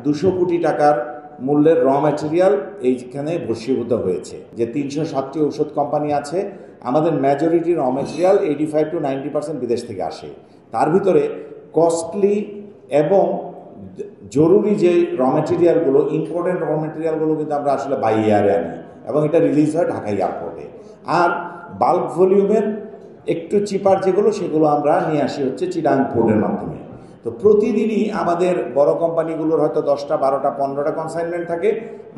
200 কোটি টাকার মূল্যের র ম্যাটেরিয়াল এইখানে ভস্মীভূত হয়েছে। যে 307টি ঔষধ কোম্পানি আছে, আমাদের মেজরিটি র ম্যাটেরিয়াল 85 to 90% বিদেশ থেকে আসে। তার ভিতরে কস্টলি এবং জরুরি যে র ম্যাটেরিয়ালগুলো, ইম্পর্টেন্ট র ম্যাটেরিয়ালগুলো কিন্তু আমরা আসলে বাই এয়ারে আনি এবং এটা রিলিজ হয় ঢাকা এয়ারপোর্টে। আর বাল্ক ভলিউমের একটু চিপার যেগুলো, সেগুলো আমরা নিয়ে আসি হচ্ছে চিটাগাং পোর্টের মাধ্যমে। তো প্রতিদিনই আমাদের বড় কোম্পানিগুলোর হয়তো 10টা 12টা 15টা কনসাইনমেন্ট থাকে,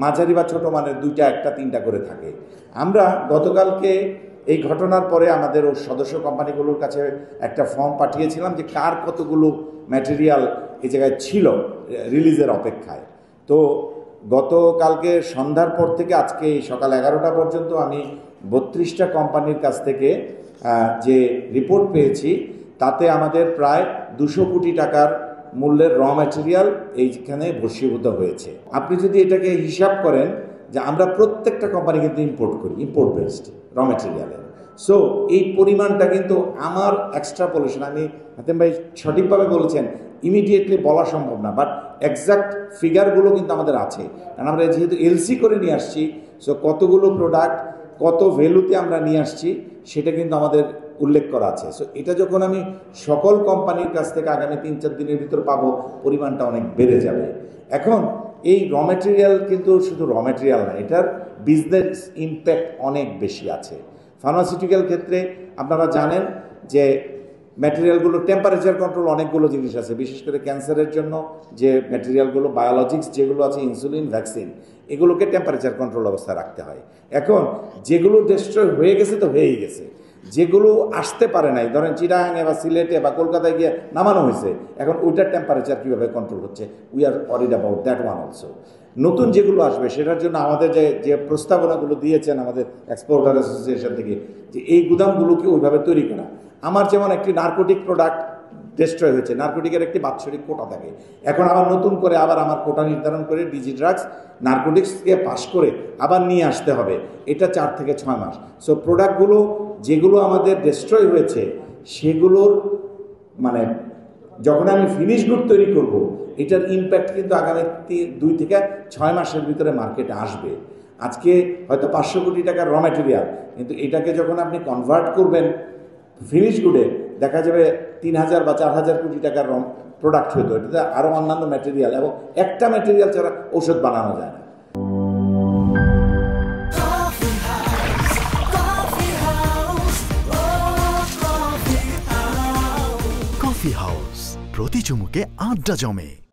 মাঝারি বা ছোটো মানের 2টা 1টা 3টা করে থাকে। আমরা গতকালকে এই ঘটনার পরে আমাদের সদস্য কোম্পানিগুলোর কাছে একটা ফর্ম পাঠিয়েছিলাম যে কার কতগুলো ম্যাটেরিয়াল এই জায়গায় ছিল রিলিজের অপেক্ষায়। তো গতকালকে সন্ধ্যার পর থেকে আজকে সকাল 11টা পর্যন্ত আমি 32টা কোম্পানির কাছ থেকে যে রিপোর্ট পেয়েছি, তাতে আমাদের প্রায় 200 কোটি টাকার মূল্যের র ম্যাটেরিয়াল এইখানে ভস্মীভূত হয়েছে। আপনি যদি এটাকে হিসাব করেন যে আমরা প্রত্যেকটা কোম্পানি কিন্তু ইম্পোর্ট করি, ইম্পোর্ট বেসড র ম্যাটেরিয়ালের। সো এই পরিমাণটা কিন্তু আমার এক্সট্রাপোলেশন, আমি হাতেম ভাই সঠিকভাবে বলেছেন, ইমিডিয়েটলি বলা সম্ভব না, বাট এক্সাক্ট ফিগারগুলো কিন্তু আমাদের আছে। কারণ আমরা যেহেতু এলসি করে নিয়ে আসছি, সো কতগুলো প্রোডাক্ট কত ভ্যালুতে আমরা নিয়ে আসছি সেটা কিন্তু আমাদের উল্লেখ করা আছে। সো এটা যখন আমি সকল কোম্পানির কাছ থেকে আগামী 3-4 দিনের ভিতর পাবো, পরিমাণটা অনেক বেড়ে যাবে। এখন এই র ম্যাটেরিয়াল কিন্তু শুধু র ম্যাটেরিয়াল না, এটার বিজনেস ইম্প্যাক্ট অনেক বেশি আছে। ফার্মাসিউটিক্যাল ক্ষেত্রে আপনারা জানেন যে ম্যাটেরিয়ালগুলো টেম্পারেচার কন্ট্রোল অনেকগুলো জিনিস আছে, বিশেষ করে ক্যান্সারের জন্য যে ম্যাটেরিয়ালগুলো, বায়োলজিক্স যেগুলো আছে, ইনসুলিন, ভ্যাকসিন, এগুলোকে টেম্পারেচার কন্ট্রোল অবস্থায় রাখতে হয়। এখন যেগুলো ডিস্ট্রয় হয়ে গেছে তো হয়েই গেছে, যেগুলো আসতে পারে নাই, ধরেন চিটাগাঙে বা সিলেটে বা কলকাতায় গিয়ে নামানো হয়েছে, এখন ওইটার টেম্পারেচার কীভাবে কন্ট্রোল হচ্ছে, we are worried about that one also. নতুন যেগুলো আসবে সেটার জন্য আমাদের যে প্রস্তাবনাগুলো দিয়েছেন আমাদের এক্সপোর্টার অ্যাসোসিয়েশন থেকে, যে এই গুদামগুলোকে ওইভাবে তৈরি করা। আমার যেমন একটি নার্কোটিক প্রোডাক্ট ডিস্ট্রয় হয়েছে, নার্কোটিকের একটি বাৎসরিক কোটা থাকে, এখন আবার নতুন করে আবার আমার কোটা নির্ধারণ করে ডিজি ড্রাগস নার্কোটিক্সকে পাস করে আবার নিয়ে আসতে হবে, এটা 4 থেকে 6 মাস। সো প্রোডাক্টগুলো যেগুলো আমাদের ডিস্ট্রয় হয়েছে সেগুলোর মানে যখন আমি ফিনিশ গুড তৈরি করব, এটার ইম্প্যাক্ট কিন্তু আগামী 2 থেকে 6 মাসের ভিতরে মার্কেটে আসবে। আজকে হয়তো 500 কোটি টাকার র ম্যাটেরিয়াল, কিন্তু এটাকে যখন আপনি কনভার্ট করবেন ফিনিশ গুডে, দেখা যাবে 3000 বা 4000 কোটি টাকার প্রোডাক্ট হতো। এটাতে আরও অন্যান্য ম্যাটেরিয়াল, এবং একটা ম্যাটেরিয়াল ছাড়া ঔষধ বানানো যায় না। কফি হাউস, প্রতি চুমুকে আড্ডা জমে।